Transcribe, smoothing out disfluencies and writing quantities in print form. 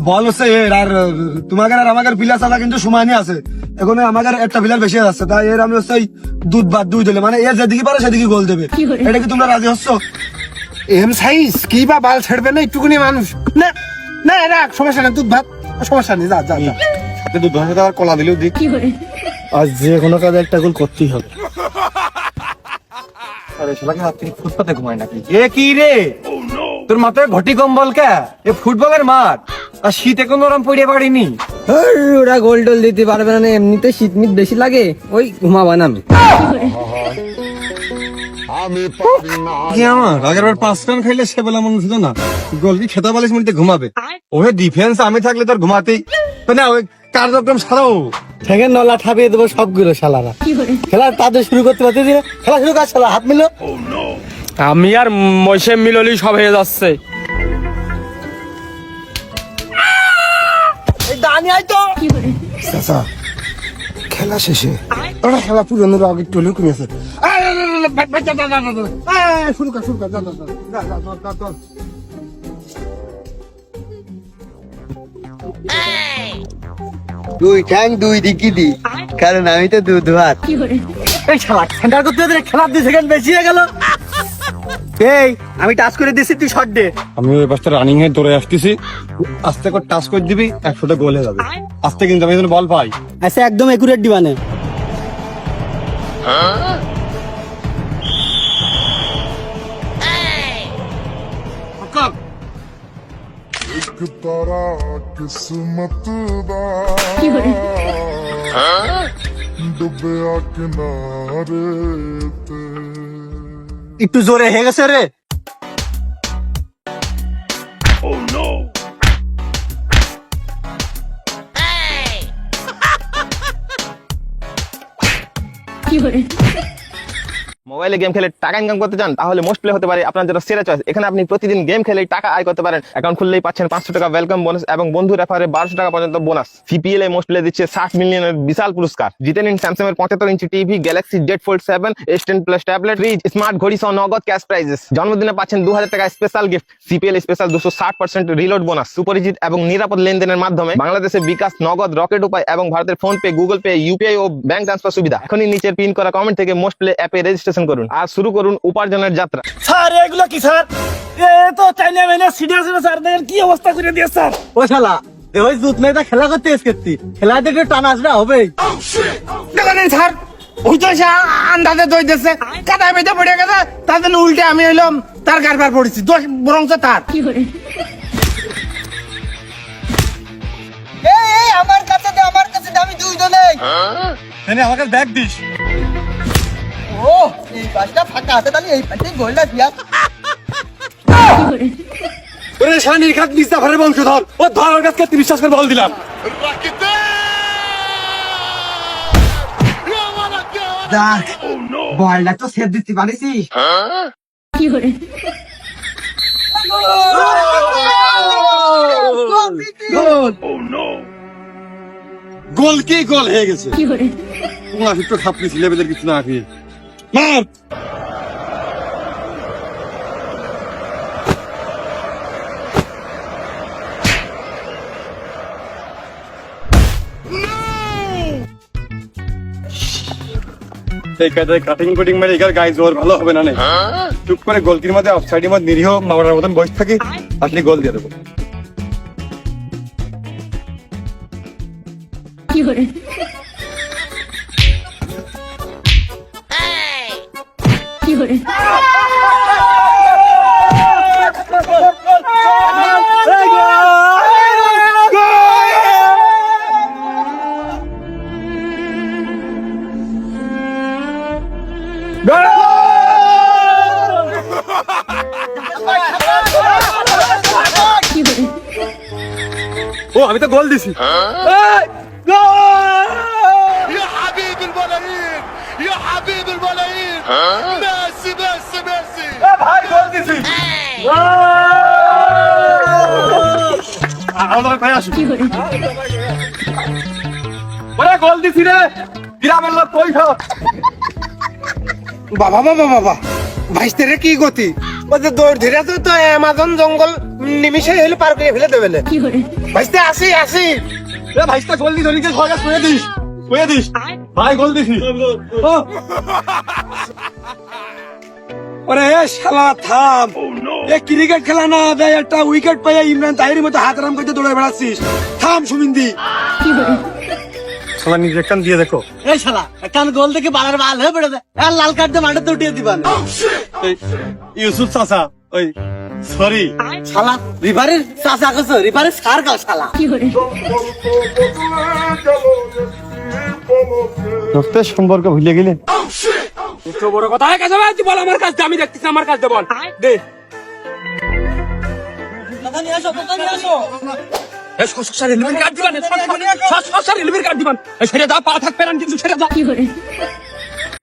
বল হচ্ছে এর আর তোমাকে আর আমাকে বিলাস আলা কিন্তু সমানই আছে। এখন আমাকে একটা বিলার বেশি যাচ্ছে, তাই এর আমি হচ্ছে দুধ বাদ দুই দিলে মানে এর যেদিকে পারে সেদিকে গোল দেবে। এটা কি তোমরা রাজি হচ্ছ? এম সাইজ কি বা বাল ছেড়বে না একটুকুনি মানুষ না না রাখ, সমস্যা নেই, দুধ ভাত সমস্যা নেই, যা যা যা দুধ ভাত আর কলা দিলেও দিক। আজ যে কোনো কাজে একটা গোল করতেই হবে। আরে শালাকে রাত থেকে ফুটপাতে ঘুমায় নাকি? এ কি রে, তোর মাথায় ঘটি কম্বল কে? এ ফুটবলের মাঠ, আর শীতে কোনো ওরম পড়ে পারিনি। ওরা গোল টোল দিতে পারবে না, এমনিতে শীত মিত বেশি লাগে, ওই ঘুমাবা না আমি। কি আমার আগের বার 5 রান খাইলে সে বেলা মনে ছিল না গোল কি খেতে পারিস মিনিটে ঘুমাবে। ওহে ডিফেন্স আমি থাকলে তোর ঘুমাতেই না, ওই কার্যক্রম সারাও থেকে নলা ঠাপিয়ে দেবো সবগুলো শালারা। খেলা তাদের শুরু করতে পারতে দিয়ে খেলা শুরু কর, শালা হাত মিলো। আমি আর মশে মিললি সব হয়ে যাচ্ছে। চাচা খেলা শেষে ওরা খেলা পুরনো আগে একটু হলেও কমেছে। শুরু কর শুরু কর, যা যা যা যা যা যা যা। দুই ঠ্যাং দুই দিকে দি, কারণ আমি তো দুধ ভাত। এই শালা সেন্টার করতে হতে খেলার 2 সেকেন্ড বেশি হয়ে গেল। এই আমি টাচ করে দিছি, তুই শট দে। আমি ওই পাশটা রানিং এ দৌড়ে আসতেছি, আস্তে করে টাচ করে দিবি 100টা গোল হয়ে যাবে। আস্তে কিন্তু আমি যেন বল পাই। আচ্ছা একদম একুরেট দিবানে। तारा किस्मत दा डुबया किनारे ते একটু জোরে হয়ে গেছে রে। মোবাইলে গেম খেলে টাকা ইনকাম করতে চান, তাহলে মোস্ট প্লে হতে পারে আপনার জন্য সেরা চয়েস। এখানে আপনি প্রতিদিন গেম খেলেই টাকা আয় করতে পারেন। অ্যাকাউন্ট খুললেই পাচ্ছেন 500 টাকা ওয়েলকাম বোনাস এবং বন্ধু রেফারে 1200 টাকা পর্যন্ত বোনাস। সিপিএল এ মোস্ট প্লে দিচ্ছে 60 মিলিয়নের বিশাল পুরস্কার। জিতে নিন স্যামসাং এর 75 inch TV, Galaxy Z fold 7, S10 plus tablet, fridge, smart ঘড়ি সহ নগদ ক্যাশ প্রাইজেস। জন্মদিনে পাচ্ছেন 2000 টাকা special gift. CPL special 260% reload bonus. সুপরিচিত এবং নিরাপদ লেনদেনের মাধ্যমে বাংলাদেশে বিকাশ, নগদ, রকেট উপায় এবং ভারতের PhonePe, Google Pay, UPI ও ব্যাংক ট্রান্সফার সুবিধা। এখনই নিচের পিন করা কমেন্ট থেকে মোস্ট প্লে অ্যাপে রেজিস্ট্রেশন করুন আর শুরু করুন উপার্জনের যাত্রা। স্যার এগুলো কি স্যার? এ তো চাইনা মেনে সিরিয়াস না স্যার, দেখেন কি অবস্থা করে দিয়ে স্যার। ও শালা ওই দুধ নেই তা খেলা করতে এসেছি, খেলা দেখে টানা আসলে হবে। দেখেন স্যার ওই তো সে আন্দাজে দই দিচ্ছে, কাদায় বেঁধে পড়ে গেছে, তার জন্য উল্টে আমি হইলাম তার কারবার পড়েছি, দোষ বরং তার। এই আমার কাছে দে, আমার কাছে দে, আমি দুই জনে। আমাকে ব্যাগ দিস। ও এই পাশটা ফাঁকা আছে, তাহলে এই পাশে গোলটা দিয়া। ওরে শালা নির্ঘাত মিস্তাফারের বংশধর, ও ধর ওর কাছে বিশ্বাস করে বল দিলাম। দেখ বলটা তো সেভ দিতে পারিস। গোল কি গোল হয়ে গেছে। তোমরা একটু খাপড়ি ছেলেবেদের কিছু না খেয়ে মার। এই কাজে কাটিং কুটিং মেরে এগার গায়ে জোর ভালো হবে না। চুপ করে গোলকির মধ্যে অফসাইডের মধ্যে নিরীহ মামার মতন বসে থাকি, আসলে গোল দিয়ে দেবো। ও আমি তো গোল দিছি। يا حبيب الملايين يا حبيب الملايين ميسي ميسي ميسي ভাই গোল দিছি। আমার ভাই আসো। ওরে গোল দিছি রে, গ্রামের লোক কই খাও। বাবা বাবা বাবা ভাইস্তেরে কি গতি, ওই যে দৌড় ধরে তো অ্যামাজন জঙ্গল নিমিশে হলে পার করে ফেলে দেবে ভাইস্তে আসি আসি এ ভাইস্তা গোল দিস ওদিকে ছয় করে দিস কয়ে দিস ভাই গোল দিছি ও ওরে শালা থাম এ ক্রিকেট খেলা না দেয় একটা উইকেট পাইয়া ইমরান তাহিরের মতো হাত রাম করতে দৌড়ে বেড়াচ্ছিস থাম সুমিন্দি শালা ইনজেকশন দিয়ে দেখো এই শালা কান গোল থেকে বালার বাল হয়ে পড়ে যায় আর লাল কার্ড দিয়ে মাঠে উঠিয়ে দিবান এই ইউসুফ চাচা ওই সরি শালা রিভারের চাচা কইছো রিভারের সার গাও শালা দোস্তের সম্পর্ক ভুলে গেলেন তো বড় কথা হয়ে গেছে ভাই তুই বল আমার কাছে আমি দেখতেছি আমার কাছে বল দে কথা নিয়ে আসো এই সরকার রেলওয়ে কার্ড দিবান সরকার রেলওয়ে কার্ড দিবান এই সেটা দা পা থাকবে না কিন্তু সেটা দা